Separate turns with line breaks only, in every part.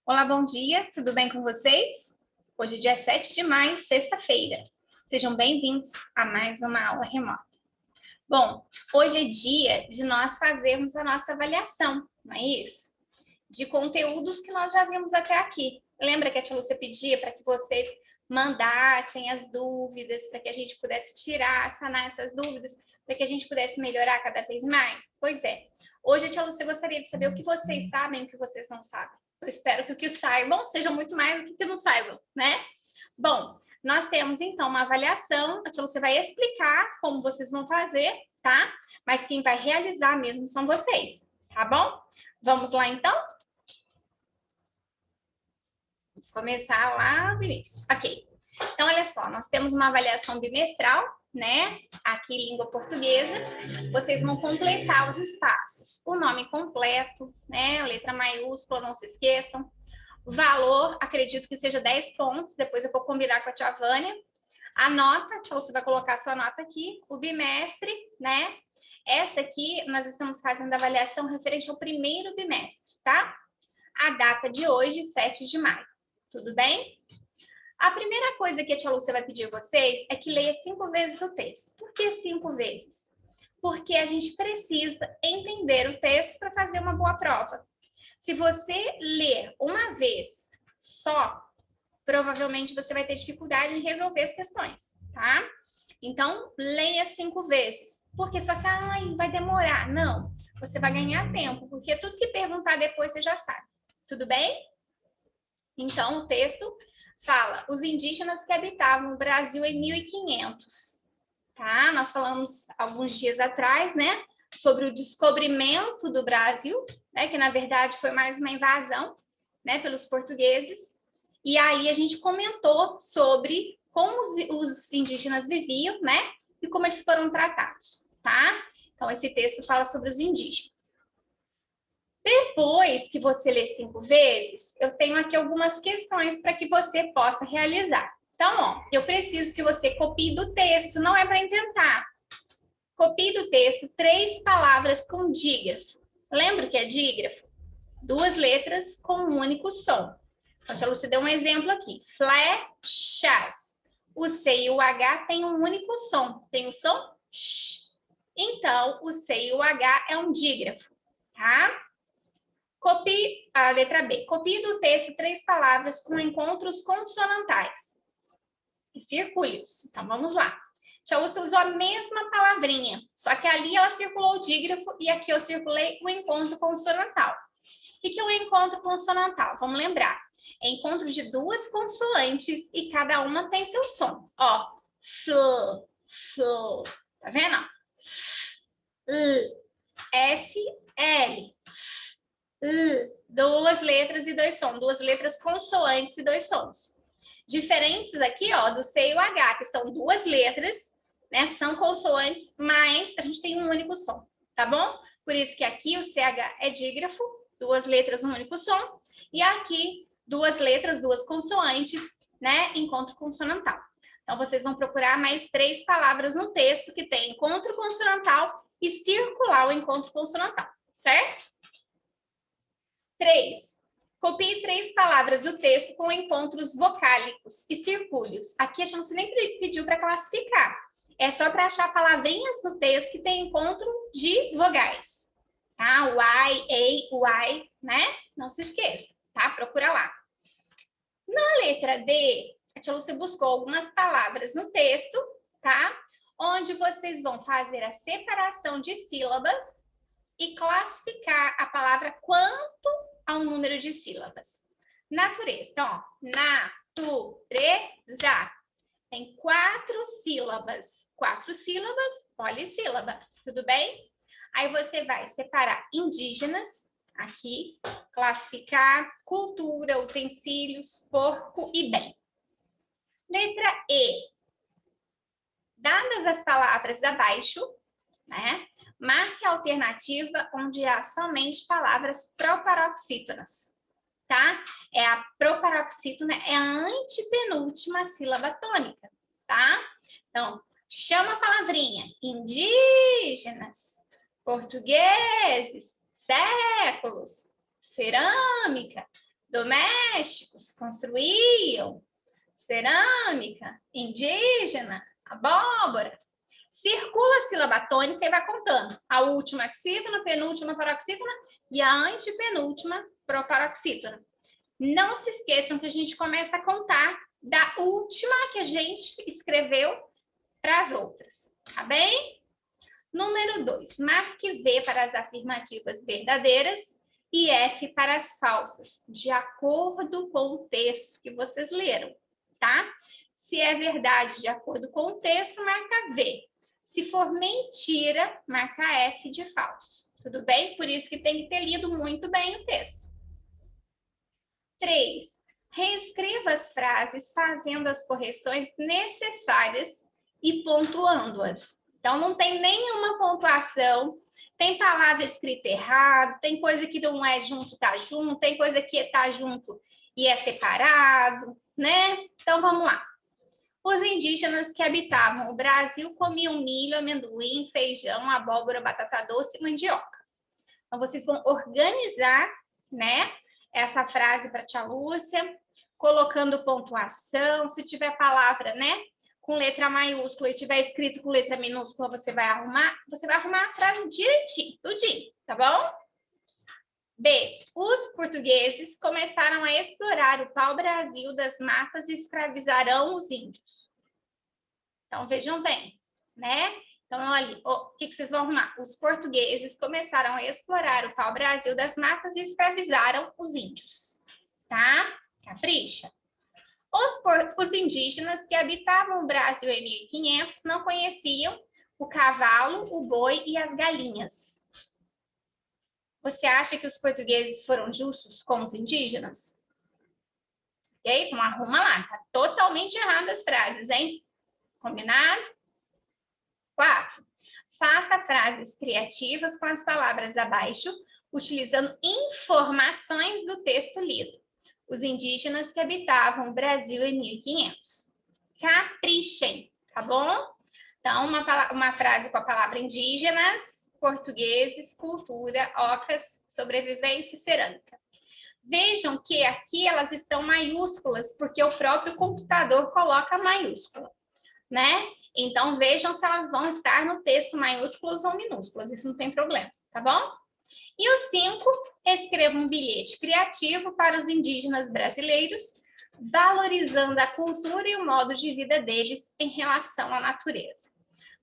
Olá, bom dia, tudo bem com vocês? Hoje é dia 7 de maio, sexta-feira. Sejam bem-vindos a mais uma aula remota. Bom, hoje é dia de nós fazermos a nossa avaliação, não é isso? De conteúdos que nós já vimos até aqui. Lembra que a tia Lúcia pedia para que vocês mandassem as dúvidas, para que a gente pudesse tirar, sanar essas dúvidas, para que a gente pudesse melhorar cada vez mais? Pois é, hoje a tia Lúcia gostaria de saber o que vocês sabem e o que vocês não sabem. Eu espero que o que saibam seja muito mais do que o que não saibam, né? Bom, nós temos então uma avaliação, a tia Lúcia vai explicar como vocês vão fazer, tá? Mas quem vai realizar mesmo são vocês, tá bom? Vamos lá então? Vamos começar lá do início. Ok. Então, olha só, nós temos uma avaliação bimestral, né? Aqui, língua portuguesa. Vocês vão completar os espaços. O nome completo, né? Letra maiúscula, não se esqueçam. Valor, acredito que seja 10 pontos. Depois eu vou combinar com a tia Vânia. A nota, tia Lúcia vai colocar a sua nota aqui. O bimestre, né? Essa aqui, nós estamos fazendo a avaliação referente ao primeiro bimestre, tá? A data de hoje, 7 de maio. Tudo bem? A primeira coisa que a tia Lúcia vai pedir a vocês é que leia 5 vezes o texto. Por que 5 vezes? Porque a gente precisa entender o texto para fazer uma boa prova. Se você ler uma vez só, provavelmente você vai ter dificuldade em resolver as questões, tá? Então, leia 5 vezes. Porque se você, vai demorar. Não, você vai ganhar tempo, porque tudo que perguntar depois você já sabe. Tudo bem? Então, o texto fala os indígenas que habitavam o Brasil em 1500. Tá? Nós falamos alguns dias atrás, né, sobre o descobrimento do Brasil, né, que na verdade foi mais uma invasão, né, pelos portugueses. E aí a gente comentou sobre como os indígenas viviam, né, e como eles foram tratados, tá? Então, esse texto fala sobre os indígenas. Depois que você lê 5 vezes, eu tenho aqui algumas questões para que você possa realizar. Então, ó, eu preciso que você copie do texto, não é para inventar. Copie do texto 3 palavras com dígrafo. Lembra o que é dígrafo? 2 letras com um único som. Então, tia Lúcia deu um exemplo aqui. Flechas. O C e o H têm um único som. Tem o som sh. Então, o C e o H é um dígrafo, tá? Copie a letra B. Copie do texto 3 palavras com encontros consonantais. E circule-os. Então, vamos lá. Tia Lúcia usou a mesma palavrinha, só que ali ela circulou o dígrafo e aqui eu circulei o encontro consonantal. O que é o encontro consonantal? Vamos lembrar. É encontro de 2 consoantes e cada uma tem seu som. Ó, fl, fl. Tá vendo? L, F, L. 2 letras e 2 sons, 2 letras consoantes e 2 sons. Diferentes aqui, ó, do C e o H, que são 2 letras, né? São consoantes, mas a gente tem um único som, tá bom? Por isso que aqui o CH é dígrafo, 2 letras, um único som, e aqui 2 letras, 2 consoantes, né? Encontro consonantal. Então, vocês vão procurar mais 3 palavras no texto que tem encontro consonantal e circular o encontro consonantal, certo? 3. Copie 3 palavras do texto com encontros vocálicos e circule-os. Aqui a gente nem pediu para classificar. É só para achar palavrinhas no texto que tem encontro de vogais. Tá? O I, ei, o I, né? Não se esqueça, tá? Procura lá. Na letra D, a tia Lúcia buscou algumas palavras no texto, tá? Onde vocês vão fazer a separação de sílabas e classificar a palavra quanto a um número de sílabas. Natureza. Então, ó, natureza. Tem 4 sílabas. 4 sílabas, polissílaba. Tudo bem? Aí você vai separar indígenas, aqui, classificar cultura, utensílios, porco e bem. Letra E. Dadas as palavras abaixo, né? Marque a alternativa onde há somente palavras proparoxítonas, tá? É a proparoxítona, é a antepenúltima sílaba tônica, tá? Então, chama a palavrinha indígenas, portugueses, séculos, cerâmica, domésticos, construíam, cerâmica, indígena, abóbora. Circula a sílaba tônica e vai contando. A última oxítona, penúltima paroxítona e a antepenúltima proparoxítona. Não se esqueçam que a gente começa a contar da última que a gente escreveu para as outras, tá bem? Número 2, marque V para as afirmativas verdadeiras e F para as falsas, de acordo com o texto que vocês leram, tá? Se é verdade de acordo com o texto, marca V. Se for mentira, marca F de falso. Tudo bem? Por isso que tem que ter lido muito bem o texto. 3. Reescreva as frases fazendo as correções necessárias e pontuando-as. Então, não tem nenhuma pontuação, tem palavra escrita errado, tem coisa que não é junto, tá junto, tem coisa que tá junto e é separado, né? Então, vamos lá. Os indígenas que habitavam o Brasil comiam milho, amendoim, feijão, abóbora, batata doce e mandioca. Então, vocês vão organizar, né, essa frase para a tia Lúcia, colocando pontuação. Se tiver palavra, né, com letra maiúscula e tiver escrito com letra minúscula, você vai arrumar a frase direitinho, tudinho, tá bom? B. Os portugueses começaram a explorar o pau-brasil das matas e escravizarão os índios. Então, vejam bem, né? Então, olha, o que vocês vão arrumar? Os portugueses começaram a explorar o pau-brasil das matas e escravizaram os índios, tá? Capricha. Os indígenas que habitavam o Brasil em 1500 não conheciam o cavalo, o boi e as galinhas. Você acha que os portugueses foram justos com os indígenas? Ok? Então, arruma lá. Tá totalmente errado as frases, hein? Combinado? 4. Faça frases criativas com as palavras abaixo, utilizando informações do texto lido. Os indígenas que habitavam o Brasil em 1500. Caprichem, tá bom? Então, uma frase com a palavra indígenas, portugueses, cultura, ocas, sobrevivência e cerâmica. Vejam que aqui elas estão maiúsculas, porque o próprio computador coloca maiúscula, né? Então, vejam se elas vão estar no texto maiúsculas ou minúsculas, isso não tem problema, tá bom? E o 5, escreva um bilhete criativo para os indígenas brasileiros, valorizando a cultura e o modo de vida deles em relação à natureza.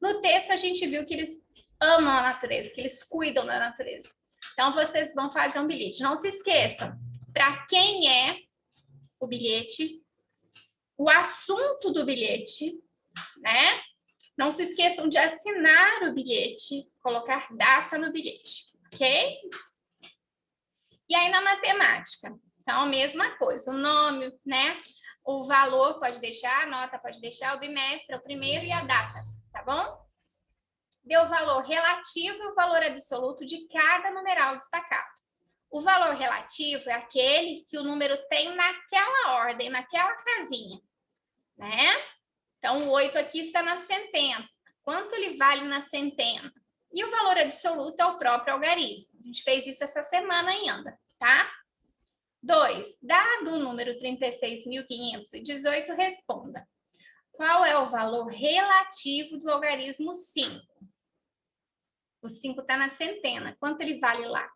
No texto, a gente viu que eles amam a natureza, que eles cuidam da natureza. Então, vocês vão fazer um bilhete. Não se esqueçam, para quem é o bilhete, o assunto do bilhete, né? Não se esqueçam de assinar o bilhete, colocar data no bilhete, ok? E aí na matemática, então a mesma coisa, o nome, né? O valor pode deixar, a nota pode deixar, o bimestre, o primeiro e a data, tá bom? Deu o valor relativo e o valor absoluto de cada numeral destacado. O valor relativo é aquele que o número tem naquela ordem, naquela casinha, né? Então, o 8 aqui está na centena. Quanto ele vale na centena? E o valor absoluto é o próprio algarismo. A gente fez isso essa semana ainda, tá? 2. Dado o número 36.518, responda. Qual é o valor relativo do algarismo 5? O 5 está na centena. Quanto ele vale lá?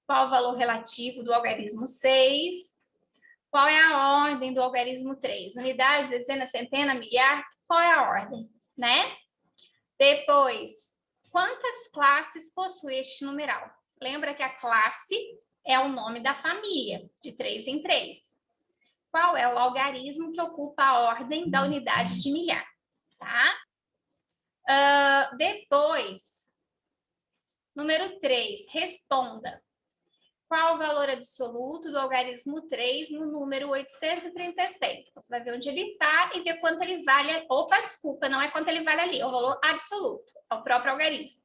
Qual o valor relativo do algarismo 6? Qual é a ordem do algarismo 3? Unidade, dezena, centena, milhar? Qual é a ordem, né? Depois, quantas classes possui este numeral? Lembra que a classe é o nome da família, de 3 em 3. Qual é o algarismo que ocupa a ordem da unidade de milhar, tá? Depois, número 3, responda. Qual o valor absoluto do algarismo 3 no número 836? Então, você vai ver onde ele está e ver quanto ele vale. Opa, desculpa, não é quanto ele vale ali, é o valor absoluto, é o próprio algarismo.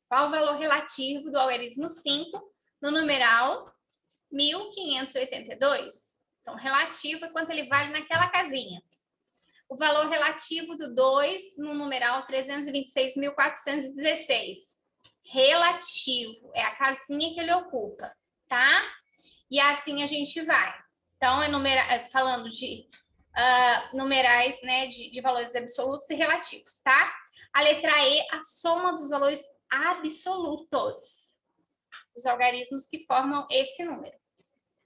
Qual o valor relativo do algarismo 5 no numeral 1582? Então, relativo é quanto ele vale naquela casinha. O valor relativo do 2 no numeral 326.416. Relativo, é a casinha que ele ocupa, tá? E assim a gente vai. Então, falando de numerais, né, de valores absolutos e relativos, tá? A letra E, a soma dos valores absolutos. Os algarismos que formam esse número.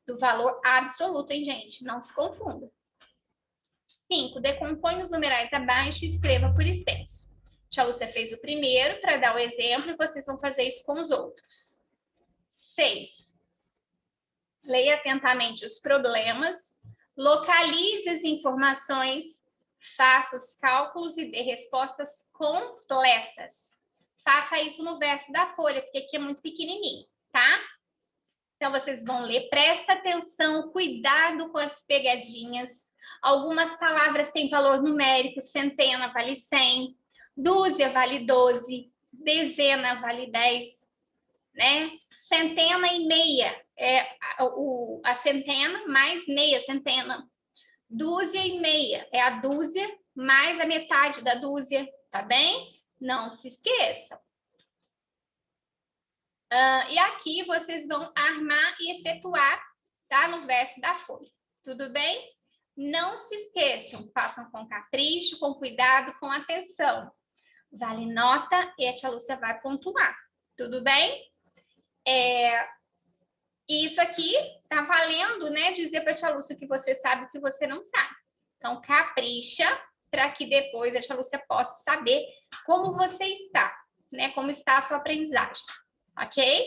Do valor absoluto, hein, gente? Não se confunda. 5. Decompõe os numerais abaixo e escreva por extenso. Tia Lúcia fez o primeiro para dar o exemplo e vocês vão fazer isso com os outros. 6. Leia atentamente os problemas, localize as informações, faça os cálculos e dê respostas completas. Faça isso no verso da folha, porque aqui é muito pequenininho, tá? Então, vocês vão ler, presta atenção, cuidado com as pegadinhas. Algumas palavras têm valor numérico, centena vale 100, dúzia vale 12, dezena vale 10, né? Centena e meia é a centena mais meia centena. Dúzia e meia é a dúzia mais a metade da dúzia, tá bem? Não se esqueçam. E aqui vocês vão armar e efetuar, tá? No verso da folha. Tudo bem? Não se esqueçam, façam com capricho, com cuidado, com atenção. Vale nota e a tia Lúcia vai pontuar. Tudo bem? Isso aqui tá valendo, né? Dizer para a tia Lúcia o que você sabe e o que você não sabe. Então, capricha para que depois a tia Lúcia possa saber como você está, né? Como está a sua aprendizagem. Ok?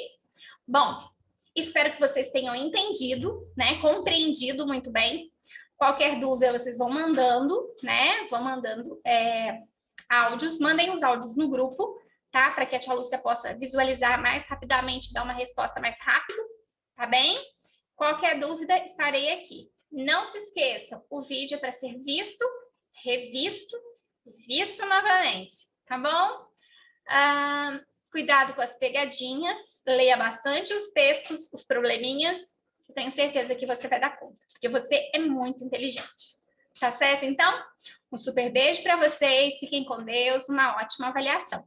Bom, espero que vocês tenham entendido, né? Compreendido muito bem. Qualquer dúvida, vocês vão mandando, né? Vão mandando áudios. Mandem os áudios no grupo, tá? Para que a tia Lúcia possa visualizar mais rapidamente, dar uma resposta mais rápido, tá bem? Qualquer dúvida, estarei aqui. Não se esqueçam, o vídeo é para ser visto, revisto e visto novamente, tá bom? Cuidado com as pegadinhas, leia bastante os textos, os probleminhas. Eu tenho certeza que você vai dar conta, porque você é muito inteligente. Tá certo? Então, um super beijo para vocês, fiquem com Deus, uma ótima avaliação.